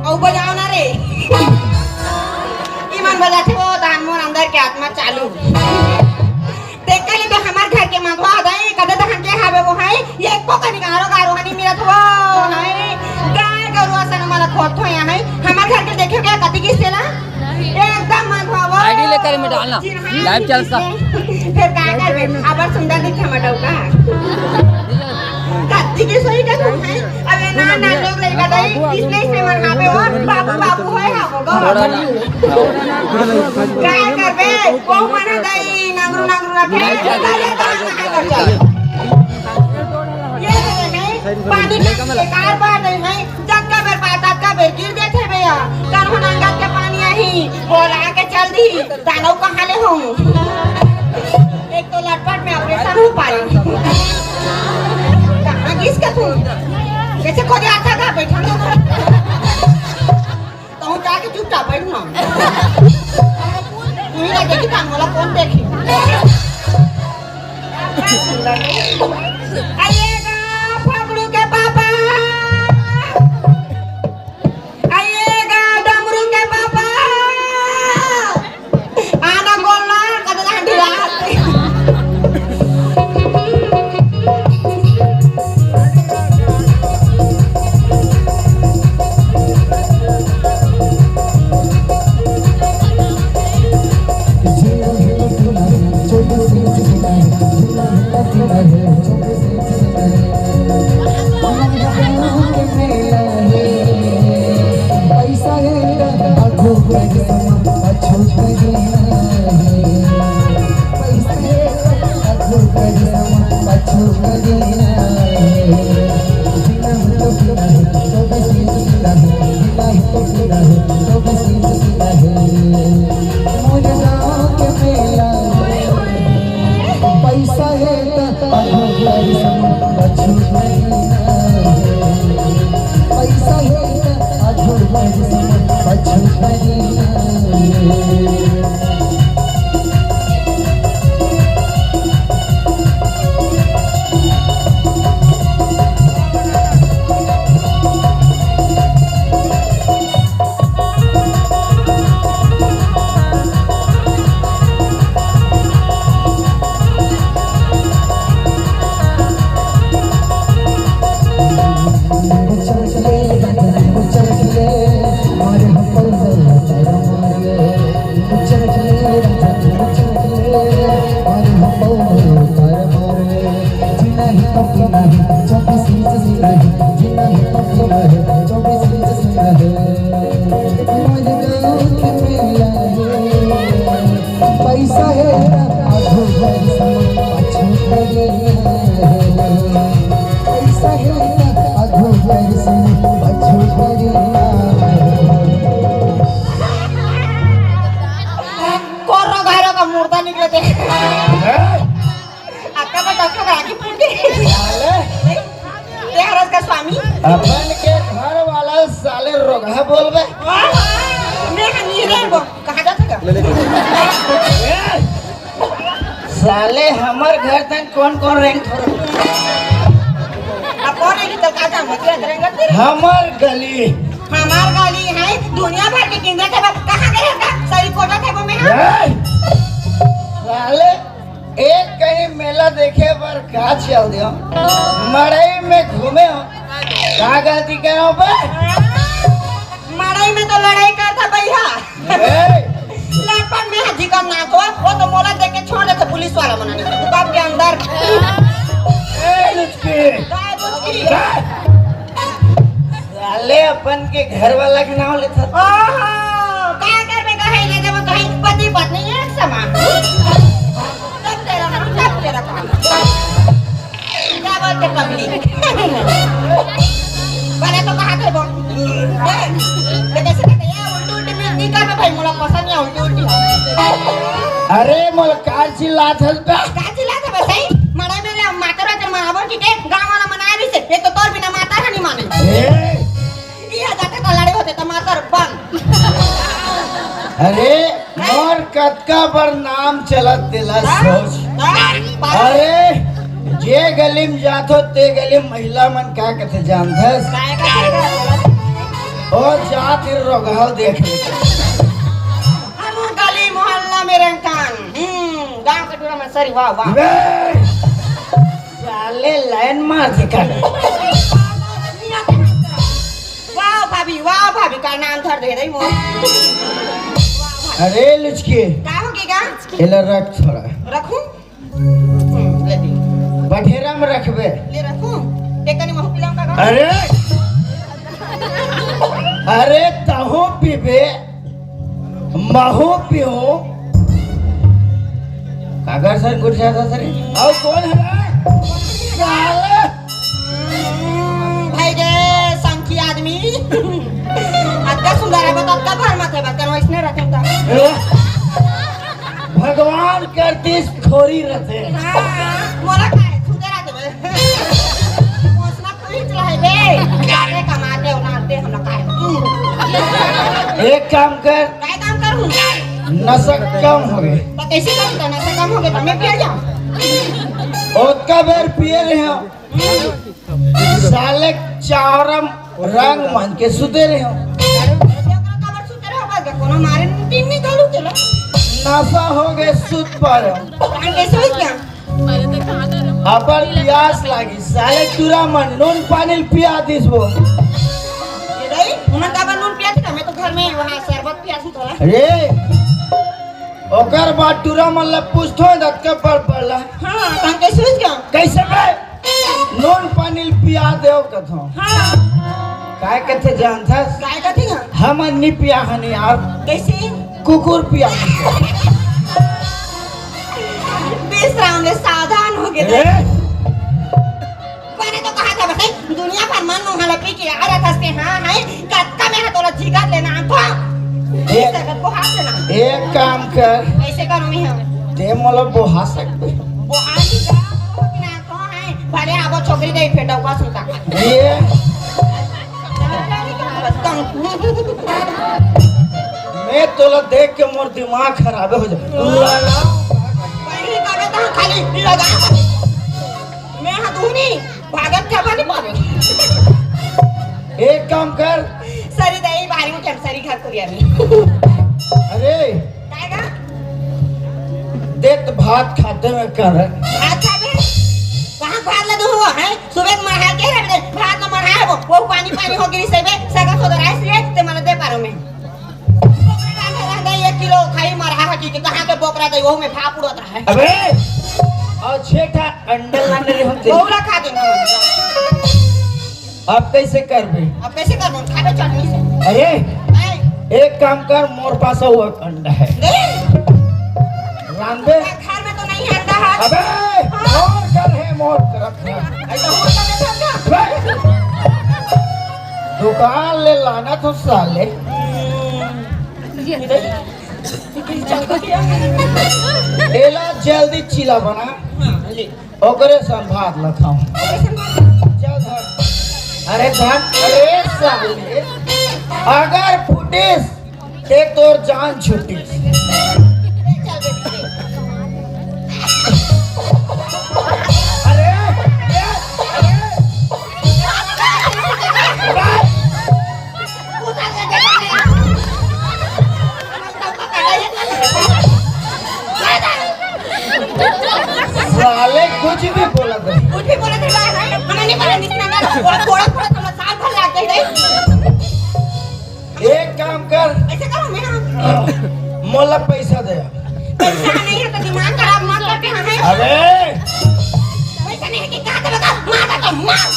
औ बजाओ ना रे ईमान बजाते वो दान मोर अंदर के आत्मा चालू देख के तो हमार घर के माधवा दाई कदे दहन के हावे वो है ये एक पोका निकारो गारो हनी मेरा तो है गाय गरु असन मला खोथो या है हमार घर के देखो क्या कति किस से ना एकदम माधवा वो आईडी लेकर में डालना लाइव चलता फिर काय करबे आबर सुंदर दिखे मटौ का कति की सोई का तू है अबे ना लोग लइका दाई इसने मन हावे और बाबू बाबू होय हावो गो काय करबे को मन दाई नांगरू ना फिर ये है पानी के कार बात है जग का बर्बाद का बेर गिर देथे भैया कान नंगा के पानी आही बोला के चल दी दानव कहां ले हूं एक तो लटपट में ऑपरेशन हो पाई कहां किसका तू कैसे खोदे आता का बैठा तो हूं जाके चुपचाप बैठना तू ही लगे कि काम वाला कौन देखी आइएगा फगड़ू के पापा आइएगा डमरू के पापा आना बोलना कदे हंडी रात अपन के घर वाला साले रोगा बोलबे मैं नहीं रे वो कहां जाता का साले हमर घर तक कौन रैंक अब कौन है कि तो काटा मत करेंगे तेरे हमर गली है दुनिया भर के किंदे के कहां गए का सही कोटा थे वो में साले एक कहीं मेला देखे पर का चल दियो मड़ई में घूमे हो का गलती करो बे मड़ई में तो लड़ाई करता भैया लड़पट में हाथी का ना तो वो तो मोला देख के छोड़ देते पुलिस वाला बनाने दुकान के अंदर ए लुचकी साले अपन के घर वाला के नाम लेता ओहो क्या करबे कहीं ले जब कहीं पति पत्नी एक समान सब तेरा काम क्या बोलते पब्लिक बने तो कहा थे वो कैसे कहते हैं उल्टी में निकाल में भाई मोला पसंद नहीं उल्टी अरे मोल कार चिल्लात हल पे का चिल्लाते बस सही मड़े में माता रात मावो ठीक है गांव वाला मनाया भी से ये तो तोर बिना माता नहीं माने ये जाते तो लड़े होते तो माता बन अरे मोर कतका पर नाम चलत दिला सोच अरे जे गली में जातो ते गली महिला मन का कथे जानथस और जात रोगाव देख ले हम गली मोहल्ला में रहतान गांव के टूरा में सरी वाह वाह साले लाइन मार दिखा वाह भाभी का नाम धर दे रही मो अरे लुचकी का होगेगा इला रख थोड़ा रखूं ले दी बठेरा में रखबे ले रखूं टेकनी महू पिलाऊं का अरे तहु पीबे महू पियो कागर सर कुछ ज्यादा सर और कौन है साले भाई रे संखी आदमी अत्ता सुंदर है बता अत्ता भर मत है बता इसने रखे था भगवान करतीस खोरी रहते मोरा काय सुंदर आदमी मोसना कोई चला है बे गाने कमाते उनाते हम लोग काय एक काम कर काय काम करूं नशा कम हो गए तो कैसे करूं नशा कम हो गए तो मैं पिया जाऊं और का बेर पिए रहे हो साले चारम रंग मन के सुते रहे हो कोनो मारे तीन नहीं गलू चला नशा हो गए सुत पर प्राण कैसे हो गया अपन प्यास लागी साले तुरा मन नून पानी पिया दिस वो ये रही उमन का नून पिया था मैं तो घर में वहां शरबत पिया थी थोड़ा अरे ओकर बाद तुरा मन ला पूछतो दत के पड़ला हां तन कैसे हो गया कैसे बे नून पानी पिया देओ कथो हां काय कथे जानथा काय कथी ना हम अन्नी पिया हनी यार कैसे कुकुर पिया विश्राम में सावधान हो गए अरे मैंने तो कहा था बस दुनिया भर मन मोहल्ला पी के आ रहा था से हां है कत्का में हाथ वाला जिगा लेना आंखों एक जगह को हाथ लेना एक काम कर ऐसे करो मैं हम ते मोला बोहा सकते वो आनी जा कि ना तो है भले आबो छोकरी दे फेटा का सुनता ये मैं तोला देख के मोर दिमाग खराब हो जाए पहली का तो खाली लगा मैं हदूनी भागत क्या बनी पावे एक काम कर सरी दई बारी में सरी घर को यार अरे काएगा देत भात खाते में कर अच्छा बे कहां भात ला दो हुआ है सुबह मरहा के रे भात न मरहा वो पानी पानी हो गिरी से बे सगा सोदर आइस रे ते मन दे पारो में बोकरा रहंदा 1 किलो खाई मरहा की कहां के बोकरा दे वो में भाप उड़त रहा है अबे और छेठा अंडल लाने रे हम बोकरा खा देंगे अब कैसे कर बे अब कैसे करबो खाबे चटनी से अरे नहीं एक काम कर मोर पास वो अंडा है रांबे घर में तो नहीं है अंडा है अबे मोर कर है मोर तरफ है ऐसा होता नहीं समझा दुकान ले लाना तो साले एला जल्दी चिला बना ओकरे संभात लखाऊं चल धर अरे धर अरे साले अगर फुटिस ते तोर जान छुटी अरे साले कुछ भी बोला था कुछ भी बोला थे हमें नहीं बोला निकलना ना थोड़ा थोड़ा थोड़ा साल भर लाते हैं एक काम कर ऐसे करो मैं मोला पैसा दे पैसा नहीं है तो दिमाग खराब मत करके हमें अबे पैसा नहीं है कि कहां से बता मार तो मार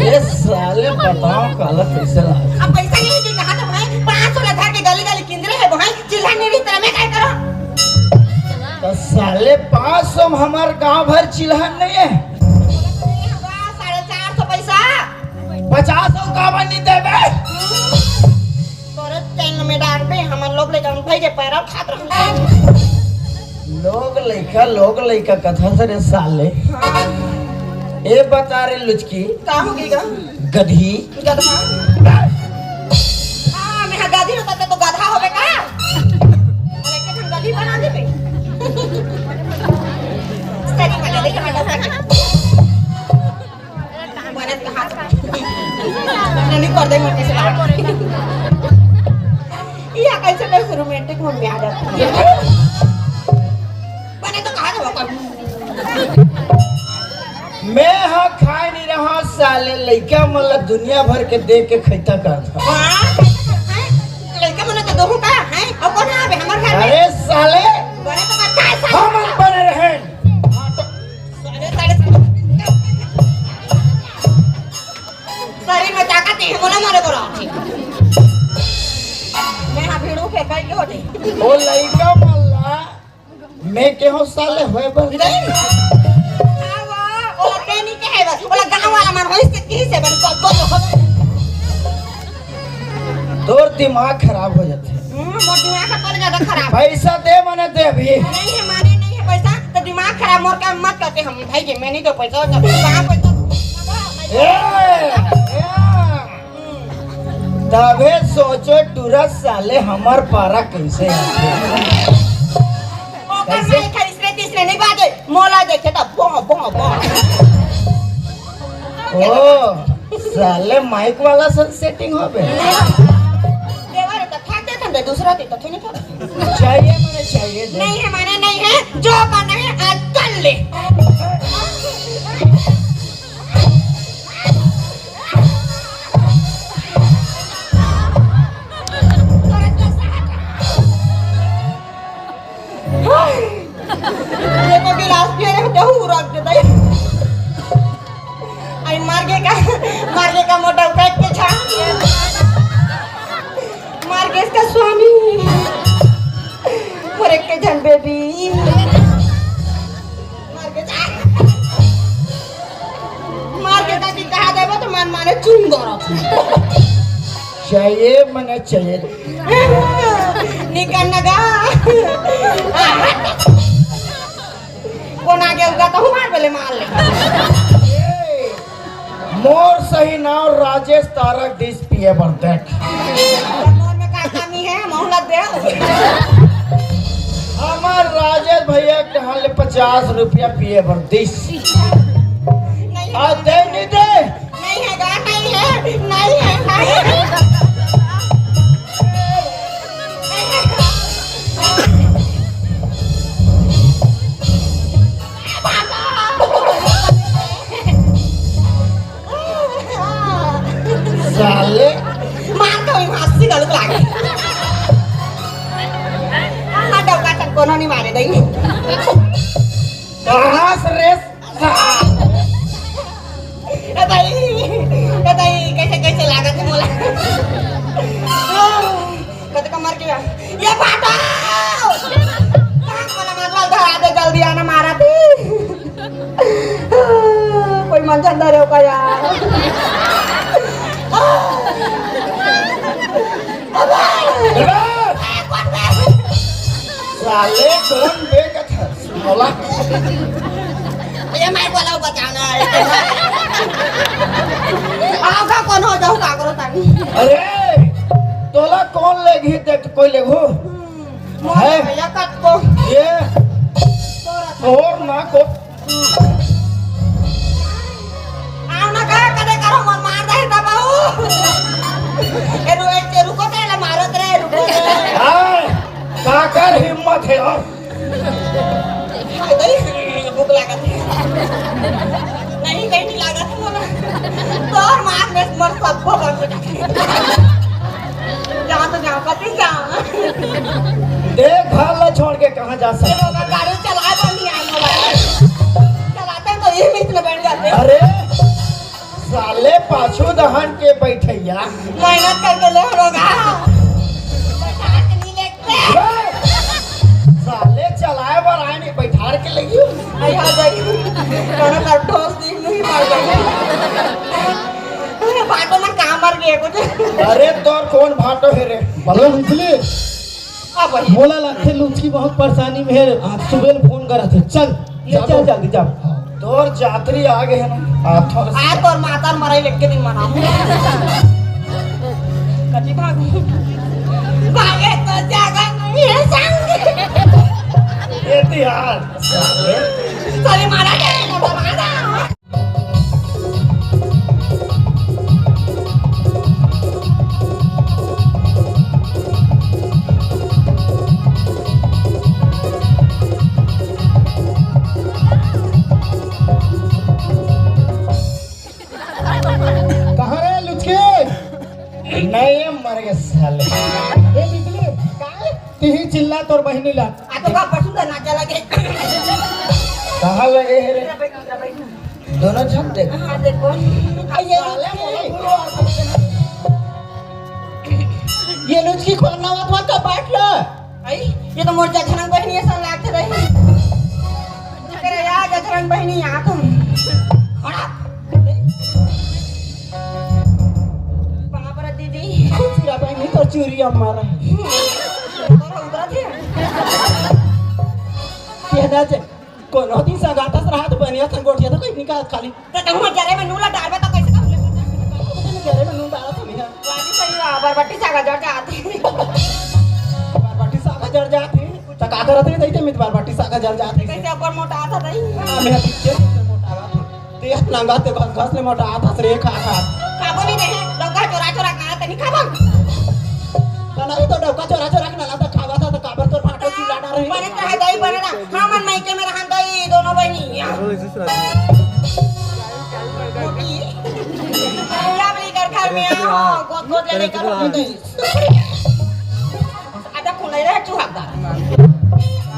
ये साले बताओ काला पैसा ला अब पैसा नहीं है कि कहां से भाई 500 लगा के गली गली किंदरे है भाई चिल्ला नहीं तरह में क्या करो तो साले 500 हमार गांव भर चिल्हन नहीं है 450 पैसा 50 का नहीं देबे तोरे चैन में डाल पे हम लोग ले जाऊं भाई के पैरा खात रह लोग लइका कथा से रे साले ए बता रे लुचकी का होगीगा गधी गधा हां मैं गधी होता तो गधा होबे का अरे के हम गधी बना देबे सरी वाला देख मैं बने का हाथ नहीं कर दे मत कैसे या कैसे कैसे रोमांटिक मूड में आ जाता है बने तो कहा था मैं हाँ खाए नहीं रहा साले लइका मतलब दुनिया भर के देख के खैता करता लड़का मने तो दोहू का है और कौन आवे हमर घर में अरे साले बने तो का हम बने रहे शरीर में ताकत है मोला मारे बोला मैं हां भीड़ू फेंका के होते ओ लइका मल्ला मैं के हो साले होए बर ओला ट्रेनिंग के है बस ओला गांव वाला मन होइस के किस है बन को तोर दिमाग खराब हो जाते मोर दिमाग का पर ज्यादा खराब पैसा दे मने दे अभी नहीं है माने नहीं है पैसा तो दिमाग खराब मोर का मत करते हम भाई के मैं नहीं दो पैसा कहां पैसा तबे सोचो टूरा साले हमार पारा कैसे कैसे खरीसरे तीसरे नहीं बाजे मोला देखे तो बो बो बो ओ साले माइक वाला सब सेटिंग हो बे देवर तो ठाकते थे दूसरा तो नहीं था चाहिए मने चाहिए दे नहीं है माने नहीं है जो करना है आज कर ले ये तो गिलास पिए रहे तो हूँ रख देता है आई मार्गे का मोटा उठाट के छा मार्गे इसका स्वामी मोरे के जन बेबी मार्गे का की कहा देबो तो मन माने चुन दो चाहिए मने चाहिए निकल नगा कोना के उगा तो मार बेले मार ले मोर सही नाम राजेश तारक डिश पिए बर्तन मोर में का कमी है मोहल्ला दे हमार राजेश भैया कहाँ ले 50 रुपया पिए बर्दिश नहीं आ दे नहीं दे नहीं है गा नहीं है नहीं है नहीं है साले मार तो हंसी गलत लागे हाँ डौका तक कोनो नहीं मारे देंगे कहाँ से रेस कैसे कैसे लागत है मोला कद कमर के ये बाटो मोला मारवाल धरा दे जल्दी आना मारा थी कोई मन अंदर हो का यार साले कौन बेकत है मोला ये मैं बोला बचाना है आगा कौन हो जाऊँ का करो तानी अरे तोला कौन लेगी देख कोई लेगो है भैया कट को ये और ना को आओ ना का कदे करो मन मार दे दबाओ ए रुको ते ला मारत रे रुको हाय काकर हिम्मत है और भूख लागत है नहीं कहीं लागत है मोला तोर मार में मर सब को कर जहाँ तो जाओ कति जाओ देख घर ला छोड़ के कहाँ जा सकते गाड़ी चला बंदी आई मोबाइल चलाते हैं तो ये मिस में बैठ जाते हैं अरे साले पाछू दहन के बैठैया मेहनत करके ले होगा नहीं लेते साले चलाए बर आए नहीं बैठार के लगी आई आ गई कोनो कर ठोस दी नहीं मार गई बाटो में काम मर गए कुछ अरे तोर कौन भाटो है रे हेलो अंजलि अब वही बोला लगते लुच्ची बहुत परेशानी में है आप सुबह फोन करा थे चल ले चल जल्दी जा तोर यात्री आ गए हैं ना आथोर आज तो माता मराई लेके दिन मनाओ कभी भागे तो जागा नहीं है संग ये यार साले चले मारा जाए ना मारा नहीं मर गए साले। ए बिजली तिही चिल्ला तोर बहिनी ला आ तो का पसंद ना चला के कहाँ लगे है रे? दोनों छप देख। हां देखो ये लुचकी खोलना मत का बांट लो। आई ये तो मोर जठरंग बहनी ऐसा लागते रही अरे यार जठरंग बहनी यहाँ तुम खड़ा कहाँ पर है दीदी खुचरा बहनी तो चूरी हमारा और उधर थे कहना चे कोनो दिन सगातस रहा तो बनिया संगोठिया तो कोई निकाल खाली तो तुम जरे में नूला डालबे तो कैसे कर ले करे में नून डाला तो मिया वादी सही बरबट्टी सागा जड़ जाते बाटी सागा जड़ जाती तो का करते दैते मित बाटी सागा जड़ जाती कैसे ऊपर मोटा आता नहीं मैं पीछे से मोटा बात ते लंगा ते घस ले मोटा आता रे खा खाबो नहीं रहे लौका चोरा चोरा खा तनी खाबो नहीं तो डौका चोरा चोरा के ना तो खावा था तो काबर तोर फाटो चिल्ला डा रही बने तो है दही बने ना हाँ मन मायके में रहन दही दोनों बहनी क्या बली कर घर में आओ गोद गोद ले कर आजा खुल रहा है चूहादार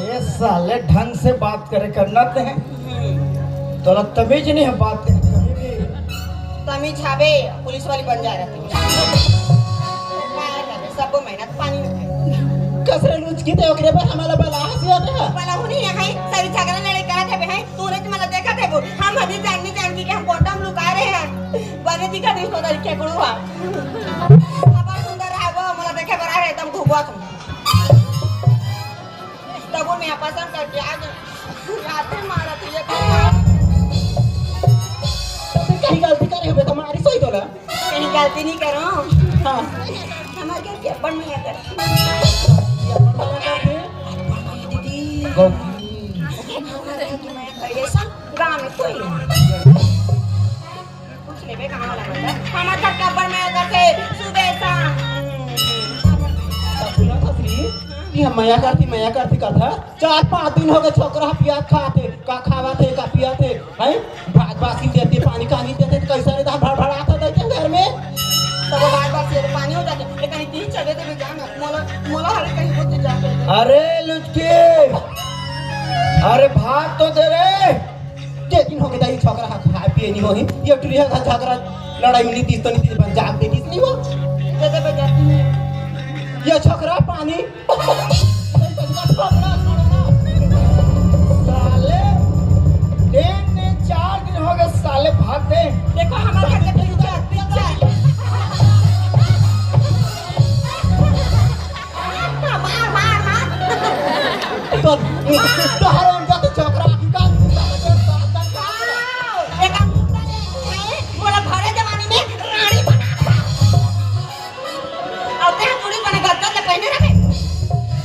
ये साले ढंग से बात करे करना ते हैं तोला तमीज नहीं है बात करे कभी भी तमीज छाबे पुलिस वाली बन जा रहा सबको मेहनत पानी में कसरे लुचकी ते ओकरे पर हमारा बला हसियत है वाला हुनी है हाय सारी छागरा लड़े करा थे भाई तूने तो मतलब देखा थे वो हम अभी जाननी कि हम कोटम लुका रहे हैं बने दिखा दे तो तरीके गुड़वा अब सुंदर है वो मला देखे बरा है एकदम घुगवा तुम तब मैं पसंद करके आज आते मारा तुझे कहीं गलती करे हो तो मारी सोई तोला कहीं गलती नहीं करो हां हमारे घर के अपन में कर दीदी ऐसा गांव में कोई कुछ नहीं बे कहां वाला बंदा हमारे घर के अपन में करके सुबह शाम सुना था श्री कि हम मया करती कथा 4-5 दिन हो गए छोकरा पिया खाते का खावाते का पियाते हैं भात बासी देते पानी कानी देते तो कैसा रहता भड़ भड़ाता देते घर में सब बार से पानी हो जाते लेकिन इतनी चले तो भी जाना मोला हर कहीं कुछ जाते अरे लुचकी अरे भात तो दे रे के दिन हो गए दाई छोकरा खा पिए नहीं होही ये टुरिया का झगड़ा लड़ाई में नीति तो नीति बन जाग देती नहीं हो जैसे पे जाती है ये छोकरा पानी साले 4 दिन हो गए साले भात दे देखो हमारे घर के पीछे मार तो हराम जाते छोकरा की का एक बोला घरे जमाने में रानी बना अब ते पूरी बने गद्दा ले पहने रहे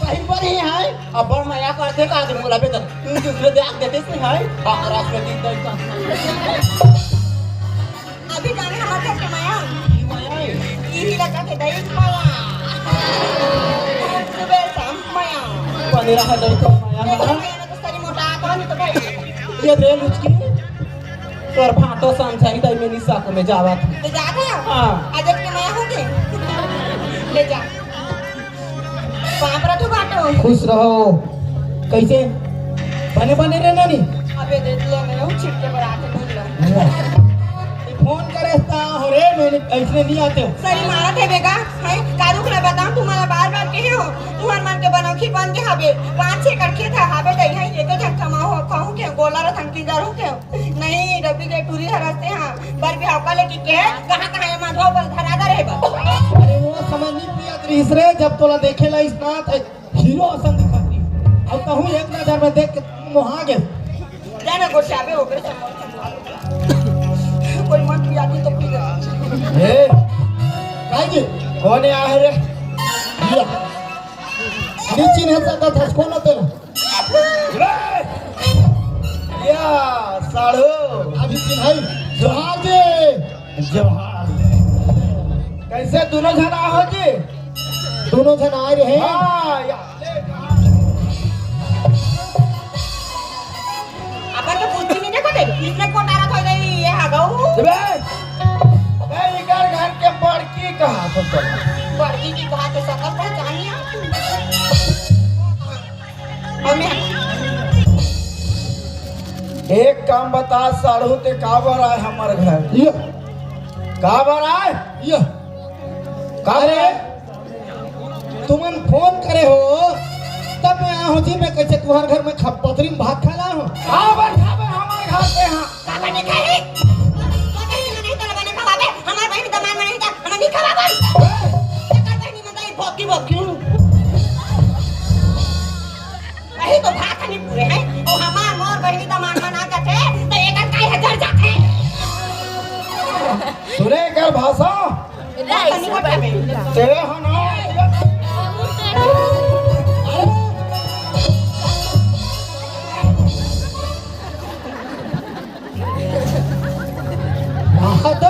कहीं पर ही है अब बड़ माया करते का आदमी बोला बेटा तू दूसरे देख देते से है हमारा से दिन तक अभी जाने हमारे घर के माया माया यही लगा के दही माया सुबह शाम माया पानी रहा दई तो माया देखो है माया ने तो सारी मोटा आता नहीं तो भाई ये दे लुचकी तोर फाटो समझाई दई में निशा को में जावत ले जाते हैं हां आज के माया हो गए ले जा वहां पर तो बाटो खुश रहो कैसे बने बने रे नानी अबे दे दिया मैं हूं छिटके पर आके बोल लो फोन करे ता हो रे मैंने ऐसे नहीं आते सरी मारा थे बेगा है कारुक ने बताऊं तुम्हारा बार कहे हो तुहर मन के बनौखी बन के हबे 5-6 करके था हबे दई है एक जन कमाओ कहूं के गोला र थंकी जरू के नहीं रवि के टूरी हरसते हां बर भी हौका लेके के कहां है माधव पर धरा दा रे बा अरे वो समझ नहीं पिया तीसरे जब तोला देखेला इस नाथ हीरो असन दिखती अब कहूं एक नजर में देख के मोहा गए जाना गोशाबे हो गए कोई मन पिया तो पी ले ए काहे जी कौन आया है रे लिया नीचे ने सदा धसको न तेरा या साढ़ो अभी चिन्हाई जोहार जी जवाहर कैसे दोनों जना हो जी दोनों जन आए रहे हाँ या अपन के पूछी नहीं देखो दे इसने कोटारा थोई दे ये हागौ बे इकर घर के बड़की कहा तो बड़की की कहा तो सकल पहचानिया और मैं एक काम बता साढ़ू ते काबर आए हमारे घर ये काबर आए ये काबर तुमन फोन करे हो तब मैं आया हूँ जी। मैं कैसे तुम्हारे घर में पथरी में भात खा हूँ। काबर काबर हमारे घर पे हाँ काका नहीं खाई काका नहीं तो लगाने खवाबे हमार बहन दमान में नहीं था हम नहीं खवाबे काका नहीं मतलब ये भोकी भोकी वही तो भात नहीं पूरे हैं और हमार मोर बहनी दमान में ना जाते तो एक काई हजार जाते सुने कर भाषा नहीं बटे तेरे हना तो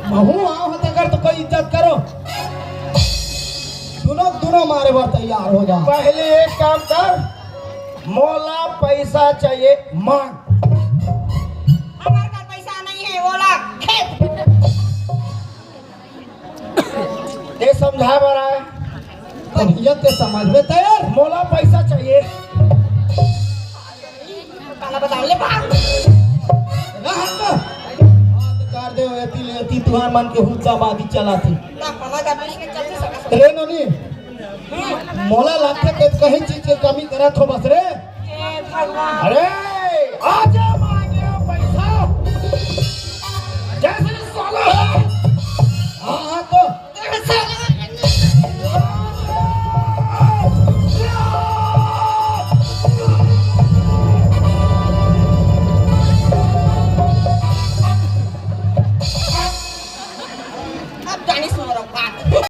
महू आओ अगर तो कोई इज्जत करो। दोनों मारे बार तैयार हो जा। पहले एक काम कर मोला पैसा चाहिए मांग। हमारे पास पैसा नहीं है वो ला खेत ये समझा बरा है अब ये ते समझ में तैयार। मोला पैसा चाहिए काला बताओ ले भाग कर दे एती तुहार मन के हुज्जाबादी चला थी ना हमारा अपने के चलते सकता रे ननी मोला लागते के कहीं चीज के कमी करत हो बस रे। हे भगवान अरे आ जा